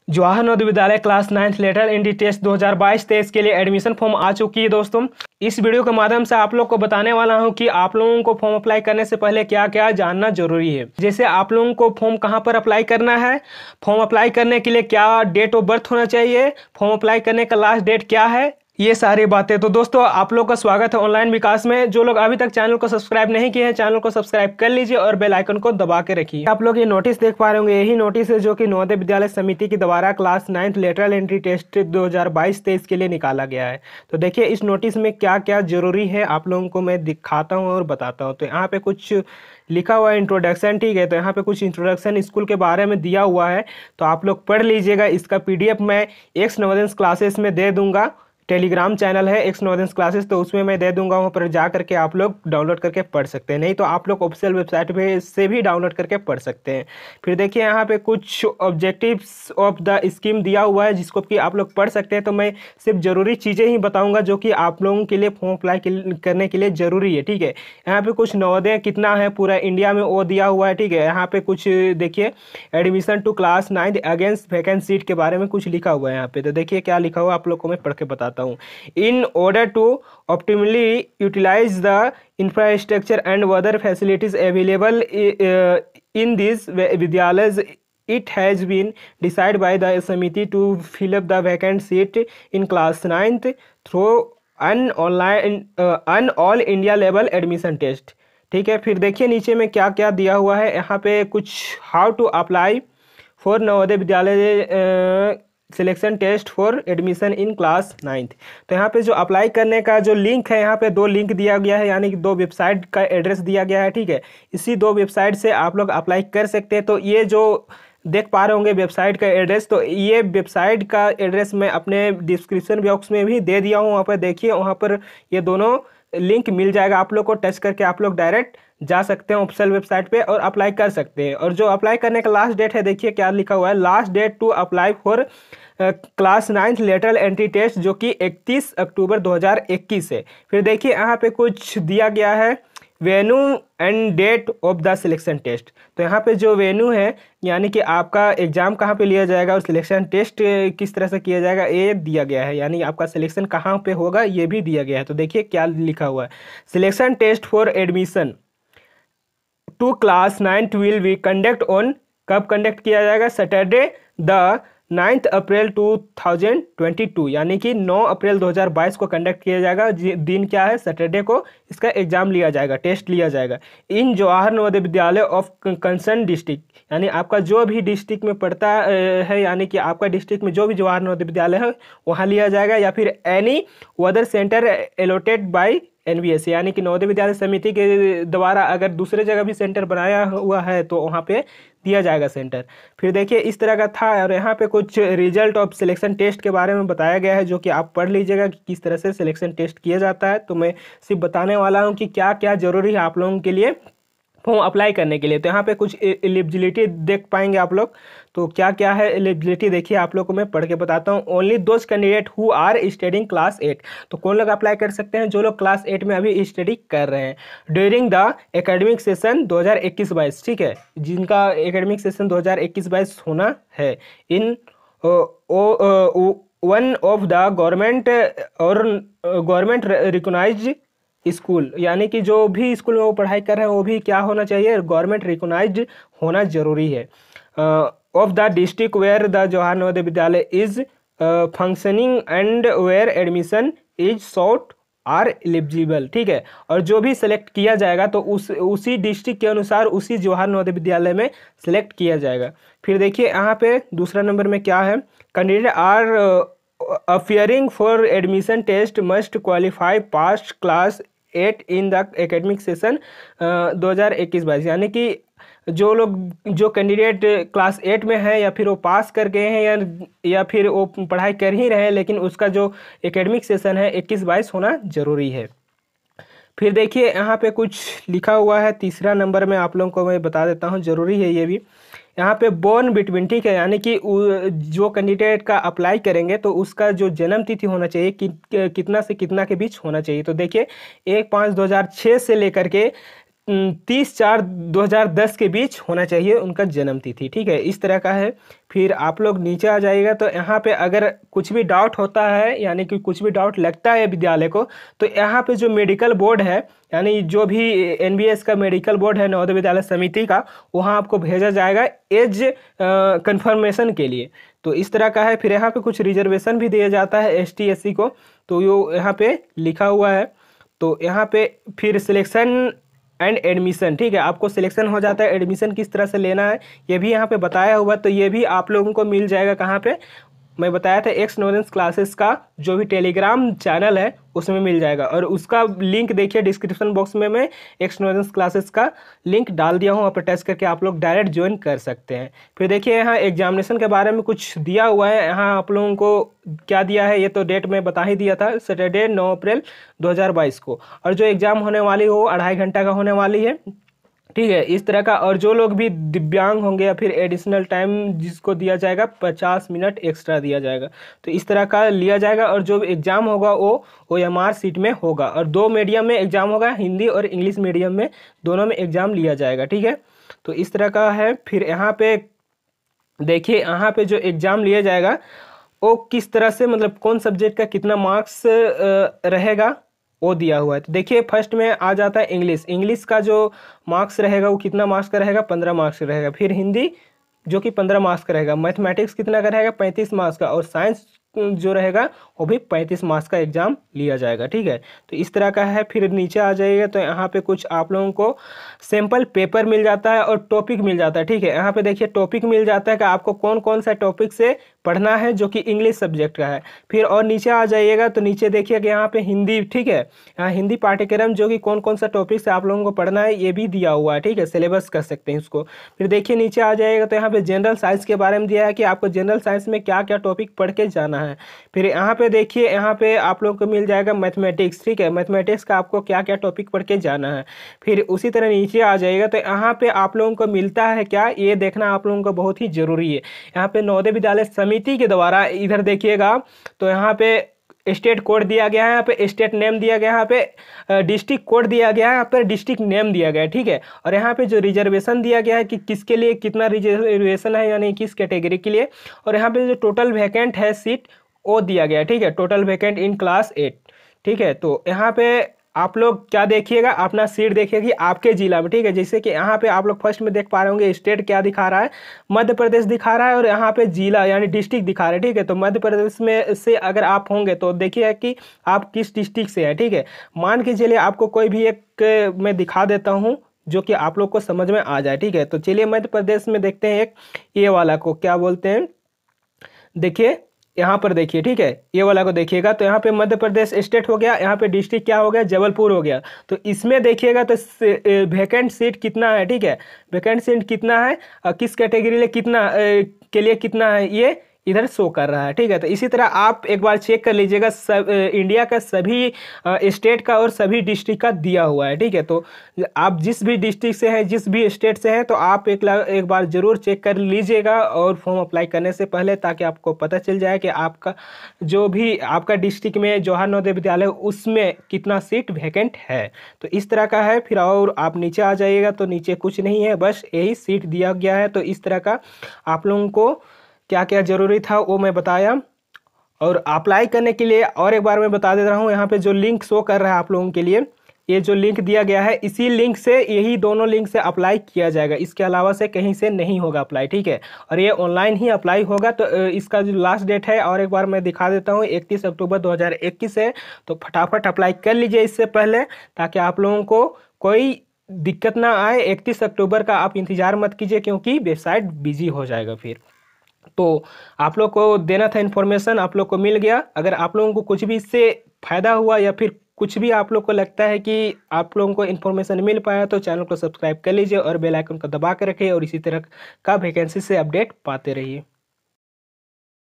जवाहर नवोदय विद्यालय class 9th letter entry test 2022-23 के लिए एडमिशन फॉर्म आ चुकी है दोस्तों। इस वीडियो के माध्यम से आप लोग को बताने वाला हूं कि आप लोगों को फॉर्म अप्लाई करने से पहले क्या क्या जानना जरूरी है। जैसे आप लोगों को फॉर्म कहां पर अप्लाई करना है, फॉर्म अप्लाई करने के लिए क्या डेट ऑफ बर्थ होना चाहिए, फॉर्म अप्लाई करने का लास्ट डेट क्या है, ये सारी बातें। तो दोस्तों आप लोग का स्वागत है ऑनलाइन विकास में। जो लोग अभी तक चैनल को सब्सक्राइब नहीं किए हैं, चैनल को सब्सक्राइब कर लीजिए और बेल आइकन को दबा के रखिए। आप लोग ये नोटिस देख पा रहे होंगे, यही नोटिस है जो कि नवोदय विद्यालय समिति के द्वारा class 9th lateral entry test 2022-23 के लिए निकाला गया है। तो देखिए इस नोटिस में क्या क्या जरूरी है आप लोगों को मैं दिखाता हूँ और बताता हूँ। तो यहाँ पे कुछ लिखा हुआ है इंट्रोडक्शन, ठीक है। तो यहाँ पे कुछ इंट्रोडक्शन स्कूल के बारे में दिया हुआ है, तो आप लोग पढ़ लीजिएगा। इसका पीडीएफ मैं एक्स नवोदय क्लासेस में दे दूंगा। टेलीग्राम चैनल है एक्स नवोदय क्लासेस, तो उसमें मैं दे दूंगा, वहाँ पर जा करके आप लोग डाउनलोड करके पढ़ सकते हैं। नहीं तो आप लोग ऑफिशियल वेबसाइट पे से भी डाउनलोड करके पढ़ सकते हैं। फिर देखिए यहाँ पे कुछ ऑब्जेक्टिव्स ऑफ द स्कीम दिया हुआ है जिसको कि आप लोग पढ़ सकते हैं। तो मैं सिर्फ ज़रूरी चीज़ें ही बताऊँगा जो कि आप लोगों के लिए फॉर्म अप्लाई करने के लिए ज़रूरी है, ठीक है। यहाँ पे कुछ नवोदय कितना है पूरा इंडिया में वो दिया हुआ है, ठीक है। यहाँ पे कुछ देखिए admission to class 9 against vacant seat के बारे में कुछ लिखा हुआ है यहाँ पे। तो देखिए क्या लिखा हुआ आप लोग को मैं पढ़ के बताता हूँ। In order to optimally utilize the infrastructure and other facilities available in these vidyalayas, it has been decided by the Samiti to fill up the vacant seat in class 9th through an all India level admission test, ठीक है। फिर देखिए नीचे में क्या क्या दिया हुआ है। यहाँ पे कुछ how to apply for Navodaya Vidyalaya selection test for admission in class 9th। तो यहाँ पे जो अप्लाई करने का जो लिंक है, यहाँ पे दो लिंक दिया गया है, यानी कि दो वेबसाइट का एड्रेस दिया गया है, ठीक है। इसी दो वेबसाइट से आप लोग अप्लाई कर सकते हैं। तो ये जो देख पा रहे होंगे वेबसाइट का एड्रेस, तो ये वेबसाइट का एड्रेस मैं अपने डिस्क्रिप्शन बॉक्स में भी दे दिया हूँ। वहाँ पर देखिए, वहाँ पर ये दोनों लिंक मिल जाएगा आप लोग को। टच करके आप लोग डायरेक्ट जा सकते हैं ऑफिशियल वेबसाइट पे और अप्लाई कर सकते हैं। और जो अप्लाई करने का लास्ट डेट है, देखिए क्या लिखा हुआ है, last date to apply for class 9th lateral entry test, जो कि 31 अक्टूबर 2021 है। फिर देखिए यहाँ पे कुछ दिया गया है venue and date of the selection test. तो यहाँ पे जो वेन्यू है, यानी कि आपका एग्जाम कहाँ पे लिया जाएगा और सिलेक्शन टेस्ट किस तरह से किया जाएगा, ये दिया गया है। यानी आपका सिलेक्शन कहाँ पे होगा ये भी दिया गया है। तो देखिए क्या लिखा हुआ है, selection test for admission to class 9th will be conduct on, कब कंडक्ट किया जाएगा, सैटरडे द 9 अप्रैल 2022, यानी कि 9 अप्रैल 2022 को कंडक्ट किया जाएगा। दिन क्या है, सैटरडे को इसका एग्जाम लिया जाएगा, टेस्ट लिया जाएगा। इन जवाहर नवोदय विद्यालय ऑफ कंसर्न डिस्ट्रिक्ट, यानी आपका जो भी डिस्ट्रिक्ट में पड़ता है, यानी कि आपका डिस्ट्रिक्ट में जो भी जवाहर नवोदय विद्यालय है वहाँ लिया जाएगा, या फिर any other centre allotted by NVS, यानी कि नवोदय विद्यालय समिति के द्वारा अगर दूसरे जगह भी सेंटर बनाया हुआ है तो वहाँ पे दिया जाएगा सेंटर। फिर देखिए इस तरह का था। और यहाँ पे कुछ रिजल्ट ऑफ सिलेक्शन टेस्ट के बारे में बताया गया है, जो कि आप पढ़ लीजिएगा कि किस तरह से सिलेक्शन टेस्ट किया जाता है। तो मैं सिर्फ बताने वाला हूँ कि क्या क्या जरूरी है आप लोगों के लिए फॉर्म अप्लाई करने के लिए। तो यहाँ पे कुछ एलिजिबिलिटी देख पाएंगे आप लोग। तो क्या क्या है एलिजिबिलिटी, देखिए आप लोग को मैं पढ़ के बताता हूँ। Only those candidate who are studying class 8, तो कौन लोग अप्लाई कर सकते हैं, जो लोग क्लास 8 में अभी स्टडी कर रहे हैं ड्यूरिंग द एकेडमिक सेशन 2021-22, ठीक है, जिनका एकेडमिक सेशन 2021-22 होना है in one of the government और गवर्नमेंट रिकोगनाइज्ड स्कूल, यानी कि जो भी स्कूल में वो पढ़ाई कर रहे हैं वो भी क्या होना चाहिए, गवर्नमेंट रिकोगनाइज्ड होना जरूरी है। Of the district where the Jawahar Navodaya Vidyalaya is functioning and where admission is sought are eligible, ठीक है। और जो भी सिलेक्ट किया जाएगा तो उसी डिस्ट्रिक्ट के अनुसार उसी जवाहर नवोदय विद्यालय में सिलेक्ट किया जाएगा। फिर देखिए यहाँ पे दूसरा नंबर में क्या है, candidate are appearing for admission test must qualify past class 8 in the academic session 2021-22, यानी कि जो लोग जो कैंडिडेट क्लास 8 में है या फिर वो पास कर गए हैं या फिर वो पढ़ाई कर ही रहे हैं, लेकिन उसका जो एकेडमिक सेशन है 21-22 होना जरूरी है। फिर देखिए यहाँ पे कुछ लिखा हुआ है, तीसरा नंबर में आप लोगों को मैं बता देता हूँ, जरूरी है ये भी। यहाँ पे बोर्न बिटवीन, ठीक है, यानी कि जो कैंडिडेट का अप्लाई करेंगे तो उसका जो जन्म तिथि होना चाहिए कितना से कितना के बीच होना चाहिए। तो देखिए 1/5/2006 से लेकर के 30/4/2010 के बीच होना चाहिए उनका जन्म तिथि। ठीक है, इस तरह का है। फिर आप लोग नीचे आ जाइएगा तो यहाँ पे अगर कुछ भी डाउट होता है, यानी कि कुछ भी डाउट लगता है विद्यालय को, तो यहाँ पे जो मेडिकल बोर्ड है, यानी जो भी एनबीएस का मेडिकल बोर्ड है नवोदय विद्यालय समिति का, वहाँ आपको भेजा जाएगा एज कंफर्मेशन के लिए। तो इस तरह का है। फिर यहाँ पे कुछ रिजर्वेशन भी दिया जाता है एसटी एससी को, तो यो यहाँ पे लिखा हुआ है। तो यहाँ पे फिर सिलेक्शन एंड एडमिशन, ठीक है, आपको सिलेक्शन हो जाता है, एडमिशन किस तरह से लेना है ये भी यहाँ पे बताया हुआ। तो ये भी आप लोगों को मिल जाएगा कहाँ पे, मैं बताया था एक्स नॉलेज क्लासेस का जो भी टेलीग्राम चैनल है उसमें मिल जाएगा, और उसका लिंक देखिए डिस्क्रिप्शन बॉक्स में मैं एक्स नॉलेज क्लासेस का लिंक डाल दिया हूँ, आप टच करके आप लोग डायरेक्ट ज्वाइन कर सकते हैं। फिर देखिए यहाँ एग्जामिनेशन के बारे में कुछ दिया हुआ है, यहाँ आप लोगों को क्या दिया है ये तो डेट में बता ही दिया था, सैटरडे 9 अप्रैल 2022 को, और जो एग्ज़ाम होने वाली हो 2.5 घंटा का होने वाली है। ठीक है, इस तरह का। और जो लोग भी दिव्यांग होंगे या फिर एडिशनल टाइम जिसको दिया जाएगा 50 मिनट एक्स्ट्रा दिया जाएगा, तो इस तरह का लिया जाएगा। और जो एग्ज़ाम होगा वो OMR सीट में होगा, और 2 मीडियम में एग्ज़ाम होगा, हिंदी और इंग्लिश मीडियम में, दोनों में एग्ज़ाम लिया जाएगा। ठीक है, तो इस तरह का है। फिर यहाँ पे देखिए, यहाँ पे जो एग्ज़ाम लिया जाएगा वो किस तरह से, मतलब कौन सब्जेक्ट का कितना मार्क्स रहेगा वो दिया हुआ है। तो देखिए फर्स्ट में आ जाता है इंग्लिश। इंग्लिश का जो मार्क्स रहेगा वो कितना मार्क्स का रहेगा, 15 मार्क्स का रहेगा। फिर हिंदी जो कि 15 मार्क्स का रहेगा। मैथमेटिक्स कितना का रहेगा, 35 मार्क्स का। और साइंस जो रहेगा वो भी 35 मार्क्स का एग्जाम लिया जाएगा। ठीक है, तो इस तरह का है। फिर नीचे आ जाइएगा तो यहाँ पे कुछ आप लोगों को सैम्पल पेपर मिल जाता है और टॉपिक मिल जाता है। ठीक है, यहाँ पे देखिए टॉपिक मिल जाता है कि आपको कौन कौन सा टॉपिक से पढ़ना है जो कि इंग्लिश सब्जेक्ट का है। फिर और नीचे आ जाइएगा तो नीचे देखिए कि यहाँ पे हिंदी, ठीक है, यहाँ हिंदी पाठ्यक्रम जो कि कौन कौन सा टॉपिक से आप लोगों को पढ़ना है ये भी दिया हुआ है। ठीक है, सिलेबस कर सकते हैं इसको। फिर देखिए नीचे आ जाइएगा तो यहाँ पे जनरल साइंस के बारे में दिया है कि आपको जनरल साइंस में क्या क्या टॉपिक पढ़ के जाना है। फिर यहाँ पे देखिए, यहाँ पे आप लोगों को मिल जाएगा मैथमेटिक्स। ठीक है, मैथमेटिक्स का आपको क्या क्या टॉपिक पढ़ के जाना है। फिर उसी तरह नीचे आ जाइएगा तो यहाँ पे आप लोगों को मिलता है क्या, ये देखना आप लोगों को बहुत ही जरूरी है। यहाँ पे नवोदय विद्यालय समिति के द्वारा, इधर देखिएगा तो यहाँ पे स्टेट कोड दिया गया है, यहाँ पे स्टेट नेम दिया गया है, यहाँ पे डिस्ट्रिक्ट कोड दिया गया है, यहाँ पे डिस्ट्रिक्ट नेम दिया गया है। ठीक है, और यहाँ पे जो रिजर्वेशन दिया गया है कि किसके लिए कितना रिजर्वेशन है, यानी किस कैटेगरी के लिए। और यहाँ पे जो टोटल वैकेंट है सीट वो दिया गया है। ठीक है, टोटल वैकेंट इन क्लास 8। ठीक है, तो यहाँ पे आप लोग क्या देखिएगा, अपना सीट देखिएगा आपके जिला में। ठीक है, जैसे कि यहाँ पे आप लोग फर्स्ट में देख पा रहे होंगे स्टेट क्या दिखा रहा है, मध्य प्रदेश दिखा रहा है, और यहाँ पे जिला यानी डिस्ट्रिक्ट दिखा रहा है। ठीक है, तो मध्य प्रदेश में से अगर आप होंगे तो देखिए कि आप किस डिस्ट्रिक्ट से हैं। ठीक है, मान के चलिए आपको कोई भी एक मैं दिखा देता हूँ जो कि आप लोग को समझ में आ जाए। ठीक है, तो चलिए मध्य प्रदेश में देखते हैं एक ये वाला को क्या बोलते हैं, देखिए यहाँ पर देखिए। ठीक है, ये वाला को देखिएगा तो यहाँ पे मध्य प्रदेश स्टेट हो गया, यहाँ पे डिस्ट्रिक्ट क्या हो गया, जबलपुर हो गया। तो इसमें देखिएगा तो वैकेंट सीट कितना है। ठीक है, वैकेंट सीट कितना है, किस कैटेगरी लिए कितना के लिए कितना है, ये इधर शो कर रहा है। ठीक है, तो इसी तरह आप एक बार चेक कर लीजिएगा, सब इंडिया का सभी स्टेट का और सभी डिस्ट्रिक्ट का दिया हुआ है। ठीक है, तो आप जिस भी डिस्ट्रिक्ट से हैं, जिस भी स्टेट से हैं, तो आप एक बार ज़रूर चेक कर लीजिएगा और फॉर्म अप्लाई करने से पहले, ताकि आपको पता चल जाए कि आपका जो भी आपका डिस्ट्रिक्ट में जवाहर नवोदय विद्यालय उसमें कितना सीट वैकेंट है। तो इस तरह का है। फिर और आप नीचे आ जाइएगा तो नीचे कुछ नहीं है, बस यही सीट दिया गया है। तो इस तरह का आप लोगों को क्या क्या ज़रूरी था वो मैं बताया। और अप्लाई करने के लिए और एक बार मैं बता दे रहा हूँ, यहाँ पे जो लिंक शो कर रहा है आप लोगों के लिए, ये जो लिंक दिया गया है, इसी लिंक से, यही दोनों लिंक से अप्लाई किया जाएगा। इसके अलावा से कहीं से नहीं होगा अप्लाई। ठीक है, और ये ऑनलाइन ही अप्लाई होगा। तो इसका जो लास्ट डेट है और एक बार मैं दिखा देता हूँ, 31 अक्टूबर 2021 है। तो फटाफट अप्लाई कर लीजिए इससे पहले, ताकि आप लोगों को कोई दिक्कत ना आए। 31 अक्टूबर का आप इंतज़ार मत कीजिए, क्योंकि वेबसाइट बिजी हो जाएगा फिर। तो आप लोग को देना था इन्फॉर्मेशन, आप लोग को मिल गया। अगर आप लोगों को कुछ भी इससे फ़ायदा हुआ या फिर कुछ भी आप लोग को लगता है कि आप लोगों को इन्फॉर्मेशन मिल पाया, तो चैनल को सब्सक्राइब कर लीजिए और बेल आइकन को दबा कर रखिए, और इसी तरह का वैकेंसी से अपडेट पाते रहिए।